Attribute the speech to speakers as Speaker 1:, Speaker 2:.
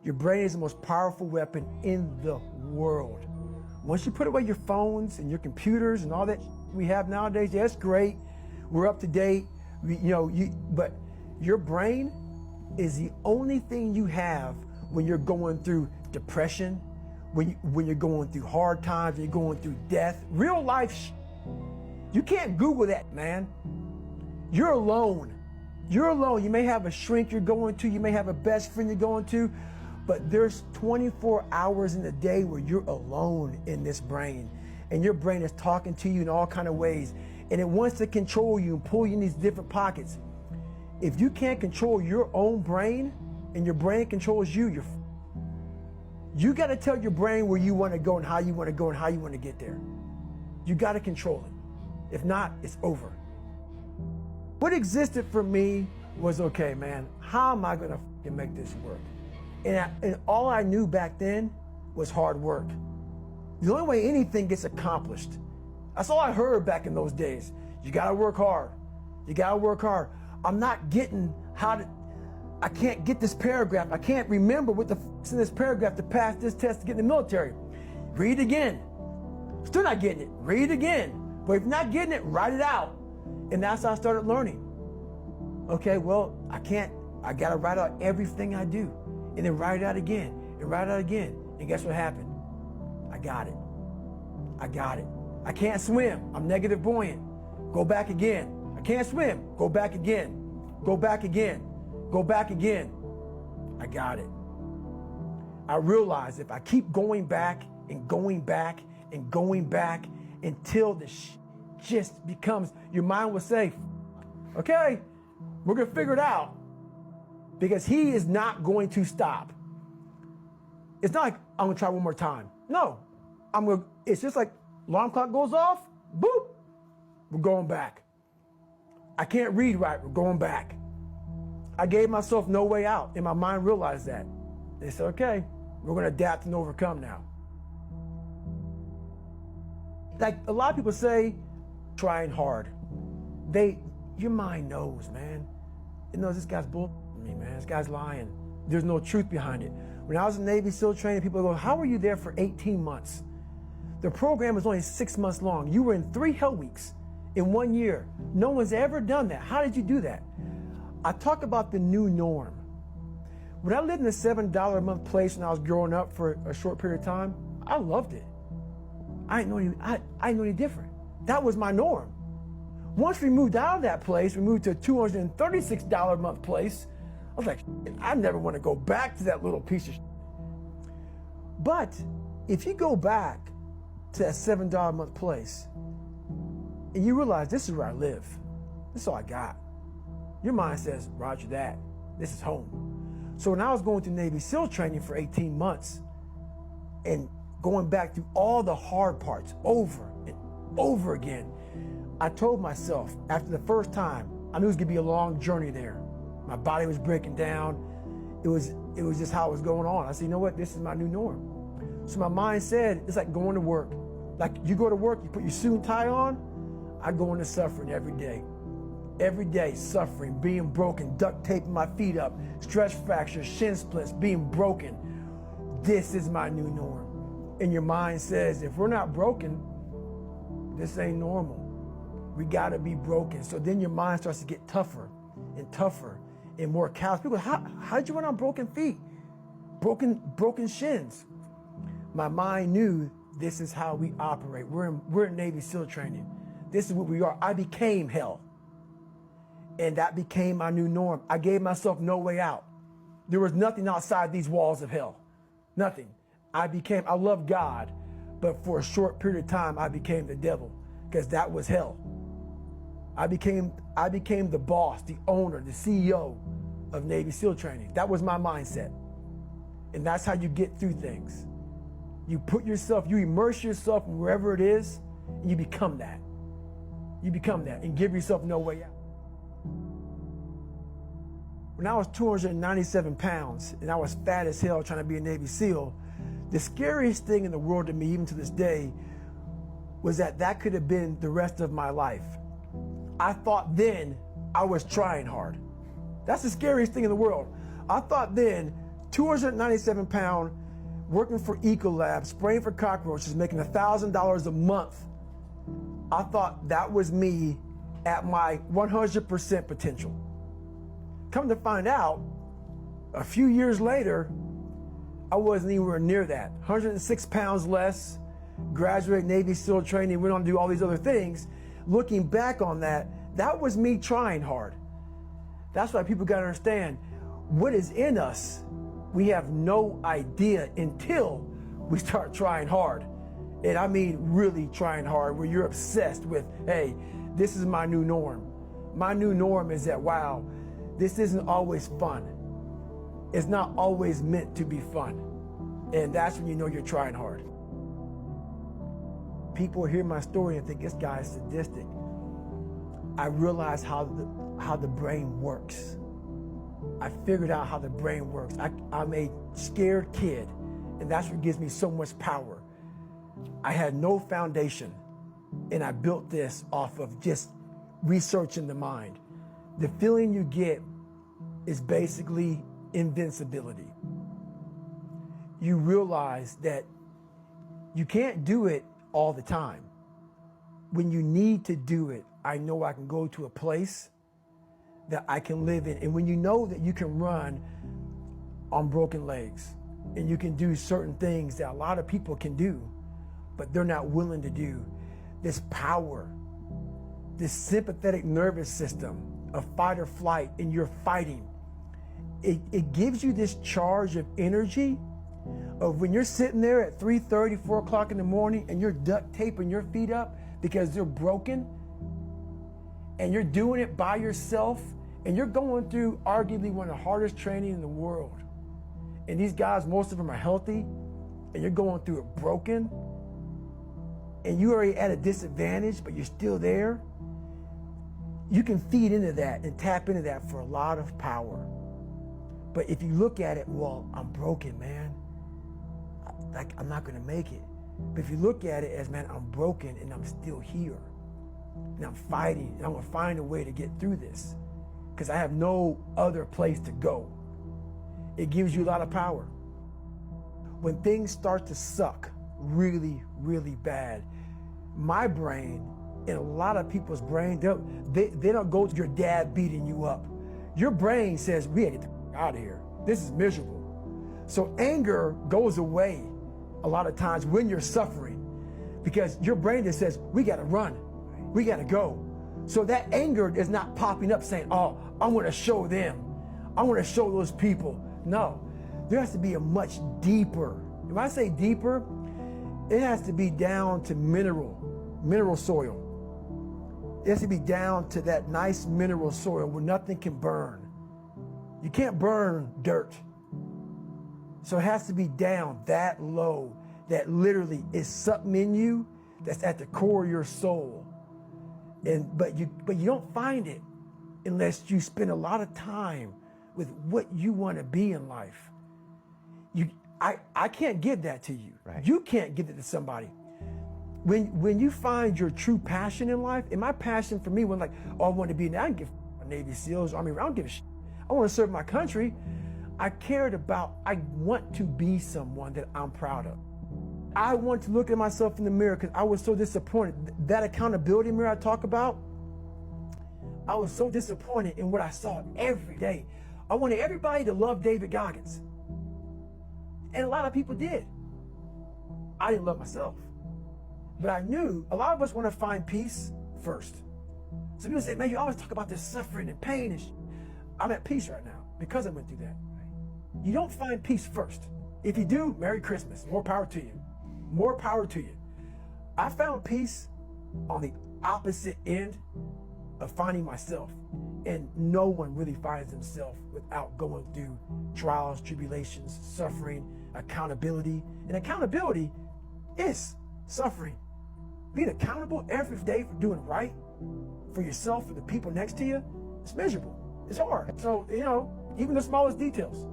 Speaker 1: Your brain is the most powerful weapon in the world. Once you put away your phones and your computers and all that we have nowadays, yeah, it's great. We're up to date. But your brain is the only thing you have when you're going through depression, when you're going through hard times, when you're going through death, real life. You can't Google that, man. You're alone. You're alone. You may have a shrink you're going to, you may have a best friend you're going to, but there's 24 hours in the day where you're alone in this brain, and your brain is talking to you in all kinds of ways, and it wants to control you and pull you in these different pockets. If you can't control your own brain and your brain controls you, you got to tell your brain where you want to go and how you want to go and how you want to get there. You got to control it. If not, it's over. What existed for me was, okay, man, how am I going to make this work? And all I knew back then was hard work. The only way anything gets accomplished, that's all I heard back in those days. You got to work hard. You got to work hard. I'm not getting I can't get this paragraph. I can't remember what the is in this paragraph to pass this test to get in the military. Read it again. Still not getting it. Read it again. But if you're not getting it, write it out. And that's how I started learning. Okay, well, I got to write out everything I do. And then write it out again, and write it out again. And guess what happened? I got it. I got it. I can't swim. I'm negative buoyant. Go back again. I can't swim. Go back again. Go back again. Go back again. I got it. I realized if I keep going back and going back and going back until the just becomes, your mind will say, okay, we're going to figure it out. Because he is not going to stop. It's not like I'm gonna try one more time. No, it's just like alarm clock goes off, boop, we're going back. I can't read right, we're going back. I gave myself no way out, and my mind realized that. They said, okay, we're gonna adapt and overcome now. Like a lot of people say, trying hard. Your mind knows, man. It knows this guy's bull. Me, man, this guy's lying. There's no truth behind it. When I was in Navy SEAL training, people go, how were you there for 18 months? The program was only 6 months long. You were in 3 hell weeks in 1 year. No one's ever done that. How did you do that? I talk about the new norm. When I lived in a $7 a month place when I was growing up for a short period of time, I loved it. I didn't know any different. That was my norm. Once we moved out of that place, we moved to a $236 a month place. I was like, I never want to go back to that little piece of shit. But if you go back to that $7 a month place and you realize this is where I live, this is all I got, your mind says, roger that, this is home. So when I was going through Navy SEAL training for 18 months and going back through all the hard parts over and over again, I told myself after the first time, I knew it was gonna be a long journey there. My body was breaking down. It was just how it was going on. I said, you know what? This is my new norm. So my mind said, it's like going to work. Like you go to work, you put your suit and tie on. I go into suffering every day. Every day, suffering, being broken, duct taping my feet up, stress fractures, shin splits, being broken. This is my new norm. And your mind says, if we're not broken, this ain't normal. We gotta be broken. So then your mind starts to get tougher and tougher and more callous. People, how did you run on broken feet? Broken shins. My mind knew this is how we operate. We're in Navy SEAL training. This is what we are. I became hell. And that became my new norm. I gave myself no way out. There was nothing outside these walls of hell. Nothing. I love God, but for a short period of time, I became the devil because that was hell. I became the boss, the owner, the CEO of Navy SEAL training. That was my mindset. And that's how you get through things. You immerse yourself in wherever it is, and you become that. You become that and give yourself no way out. When I was 297 pounds and I was fat as hell trying to be a Navy SEAL, the scariest thing in the world to me, even to this day, was that could have been the rest of my life. I thought then I was trying hard. That's the scariest thing in the world. I thought then 297 pound, working for Ecolab, spraying for cockroaches, making $1,000 a month. I thought that was me at my 100% potential. Come to find out, a few years later, I wasn't anywhere near that. 106 pounds less, graduated Navy SEAL training, went on to do all these other things. Looking back on that, that was me trying hard. That's why people gotta understand, what is in us, we have no idea until we start trying hard. And I mean really trying hard, where you're obsessed with, hey, this is my new norm. My new norm is that, wow, this isn't always fun. It's not always meant to be fun. And that's when you know you're trying hard. People hear my story and think this guy is sadistic. I realized how the brain works. I figured out how the brain works. I'm a scared kid, and that's what gives me so much power. I had no foundation, and I built this off of just researching the mind. The feeling you get is basically invincibility. You realize that you can't do it all the time. When you need to do it, I know I can go to a place that I can live in. And when you know that you can run on broken legs, and you can do certain things that a lot of people can do, but they're not willing to do, this power, this sympathetic nervous system of fight or flight, and you're fighting, it gives you this charge of energy of when you're sitting there at 3:30, 4 o'clock in the morning, and you're duct taping your feet up because they're broken, and you're doing it by yourself, and you're going through arguably one of the hardest training in the world. And these guys, most of them are healthy, and you're going through it broken, and you're already at a disadvantage, but you're still there. You can feed into that and tap into that for a lot of power. But if you look at it, well, I'm broken, man. I'm not gonna make it. But if you look at it as, man, I'm broken and I'm still here, and I'm fighting, and I'm gonna find a way to get through this, because I have no other place to go. It gives you a lot of power. When things start to suck really, really bad, my brain and a lot of people's brain, they don't go to your dad beating you up. Your brain says, we gotta get the out of here. This is miserable. So anger goes away a lot of times when you're suffering, because your brain just says, we gotta run, we gotta go. So that anger is not popping up saying, oh, I wanna show them, I wanna show those people. No, there has to be a much deeper, when I say deeper, it has to be down to mineral soil. It has to be down to that nice mineral soil where nothing can burn. You can't burn dirt. So it has to be down that low, that literally is something in you that's at the core of your soul. But you don't find it unless you spend a lot of time with what you want to be in life. I can't give that to you. Right. You can't give it to somebody. When you find your true passion in life, and my passion for me was like, oh, I want to be, I don't give a Navy SEALs, Army, I don't give a shit. I want to serve my country. I want to be someone that I'm proud of. I want to look at myself in the mirror because I was so disappointed. That accountability mirror I talk about, I was so disappointed in what I saw every day. I wanted everybody to love David Goggins. And a lot of people did. I didn't love myself. But I knew a lot of us want to find peace first. So people say, man, you always talk about this suffering and pain and I'm at peace right now because I went through that. You don't find peace first. If you do, Merry Christmas. More power to you. More power to you. I found peace on the opposite end of finding myself. And no one really finds themselves without going through trials, tribulations, suffering, accountability. And accountability is suffering. Being accountable every day for doing right for yourself, for the people next to you, it's miserable. It's hard. So, even the smallest details.